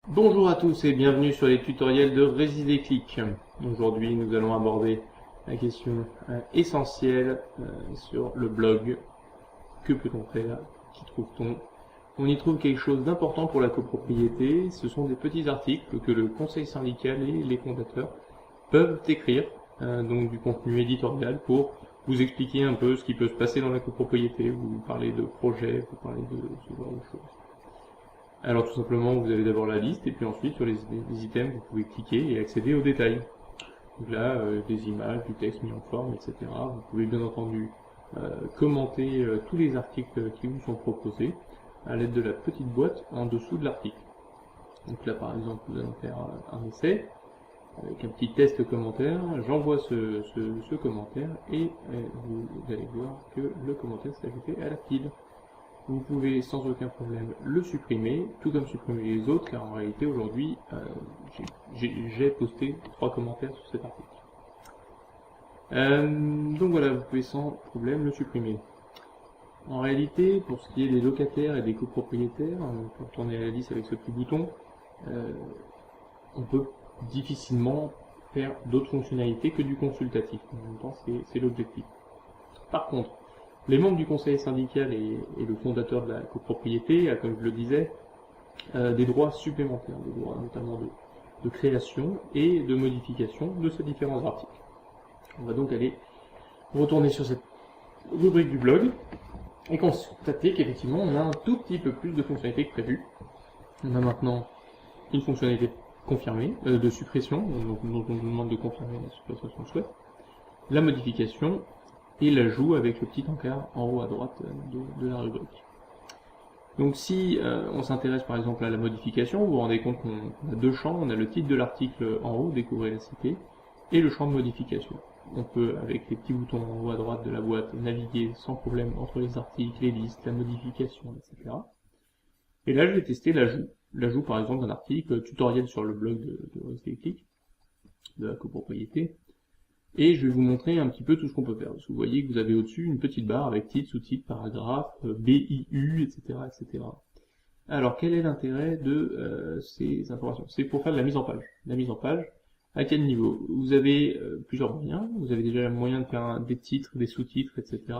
Bonjour à tous et bienvenue sur les tutoriels de Résidéclic. Aujourd'hui nous allons aborder la question essentielle sur le blog. Que peut-on faire? Qu'y trouve-t-on? On y trouve quelque chose d'important pour la copropriété. Ce sont des petits articles que le conseil syndical et les fondateurs peuvent écrire, donc du contenu éditorial pour vous expliquer un peu ce qui peut se passer dans la copropriété, vous parler de projets, vous parler de ce genre de choses. Alors tout simplement, vous avez d'abord la liste, et puis ensuite sur les items, vous pouvez cliquer et accéder aux détails. Donc là, des images, du texte mis en forme, etc. Vous pouvez bien entendu commenter tous les articles qui vous sont proposés à l'aide de la petite boîte en dessous de l'article. Donc là par exemple, nous allons faire un essai avec un petit test commentaire. J'envoie ce commentaire et vous allez voir que le commentaire s'est ajouté à la pile. Vous pouvez sans aucun problème le supprimer, tout comme supprimer les autres, car en réalité aujourd'hui j'ai posté 3 commentaires sur cet article. Donc voilà, vous pouvez sans problème le supprimer. En réalité, pour ce qui est des locataires et des copropriétaires, quand on est à la liste avec ce petit bouton, on peut difficilement faire d'autres fonctionnalités que du consultatif. En même temps, c'est l'objectif. Par contre, les membres du conseil syndical et le fondateur de la copropriété, comme je le disais, des droits supplémentaires, des droits notamment de création et de modification de ces différents articles. On va donc aller retourner sur cette rubrique du blog et constater qu'effectivement on a un tout petit peu plus de fonctionnalités que prévu. On a maintenant une fonctionnalité confirmée, de suppression, donc on nous demande de confirmer la suppression qu'on souhaite, la modification et l'ajout avec le petit encart en haut à droite de la rubrique. Donc si on s'intéresse par exemple à la modification, vous vous rendez compte qu'on a deux champs, on a le titre de l'article en haut, découvrez la cité, et le champ de modification. On peut, avec les petits boutons en haut à droite de la boîte, naviguer sans problème entre les articles, les listes, la modification, etc. Et là je vais tester l'ajout. L'ajout par exemple d'un article tutoriel sur le blog de Résidéclic, de la copropriété. Et je vais vous montrer un petit peu tout ce qu'on peut faire. Parce que vous voyez que vous avez au-dessus une petite barre avec titre, sous-titre, paragraphe, BIU, etc., etc. Alors, quel est l'intérêt de ces informations? C'est pour faire de la mise en page. La mise en page, à quel niveau? Vous avez plusieurs moyens. Vous avez déjà le moyen de faire des titres, des sous-titres, etc.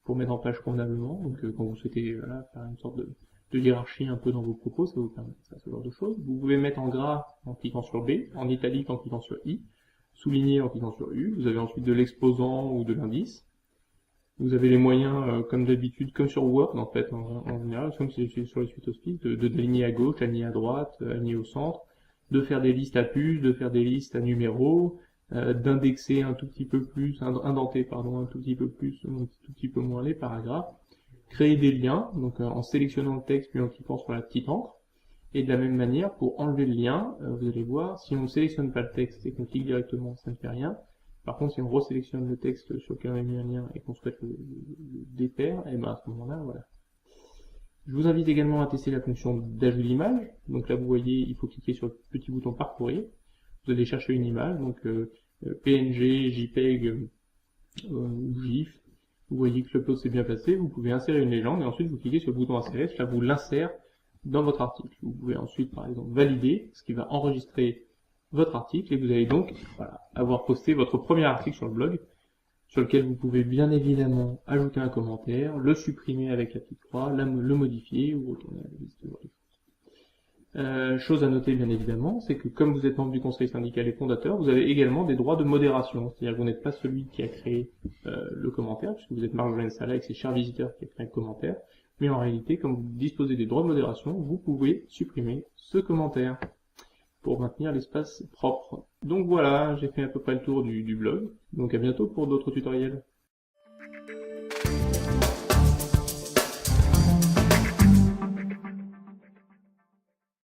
pour mettre en page convenablement. Donc, quand vous souhaitez faire une sorte de hiérarchie un peu dans vos propos, ça vous permet de faire ce genre de choses. Vous pouvez mettre en gras en cliquant sur B, en italique en cliquant sur I, souligné en cliquant sur U, vous avez ensuite de l'exposant ou de l'indice. Vous avez les moyens, comme d'habitude, comme sur Word en fait, en général, comme sur les suites Office, d'aligner à gauche, aligner à droite, aligner au centre, de faire des listes à puces, de faire des listes à numéros, d'indexer un tout petit peu plus, indenter pardon, un tout petit peu plus, un tout petit peu moins les paragraphes, créer des liens, donc en sélectionnant le texte puis en cliquant sur la petite encre. Et de la même manière, pour enlever le lien, vous allez voir, si on ne sélectionne pas le texte et qu'on clique directement, ça ne fait rien. Par contre, si on resélectionne le texte sur lequel on a mis un lien et qu'on souhaite le défaire, et ben à ce moment-là, voilà. Je vous invite également à tester la fonction d'ajout d'image. Donc là, vous voyez, il faut cliquer sur le petit bouton parcourir. Vous allez chercher une image, donc PNG, JPEG ou GIF. Vous voyez que l'upload s'est bien passé. Vous pouvez insérer une légende et ensuite vous cliquez sur le bouton insérer. Cela vous l'insère dans votre article. Vous pouvez ensuite, par exemple, valider, ce qui va enregistrer votre article, et vous allez donc avoir posté votre premier article sur le blog, sur lequel vous pouvez bien évidemment ajouter un commentaire, le supprimer avec la petite croix, le modifier ou retourner à la liste de chose à noter bien évidemment, c'est que comme vous êtes membre du conseil syndical et fondateur, vous avez également des droits de modération, c'est-à-dire que vous n'êtes pas celui qui a créé le commentaire, puisque vous êtes Marjolaine Salax et cher visiteur qui a créé le commentaire, mais en réalité, comme vous disposez des droits de modération, vous pouvez supprimer ce commentaire pour maintenir l'espace propre. Donc voilà, j'ai fait à peu près le tour du blog. Donc à bientôt pour d'autres tutoriels.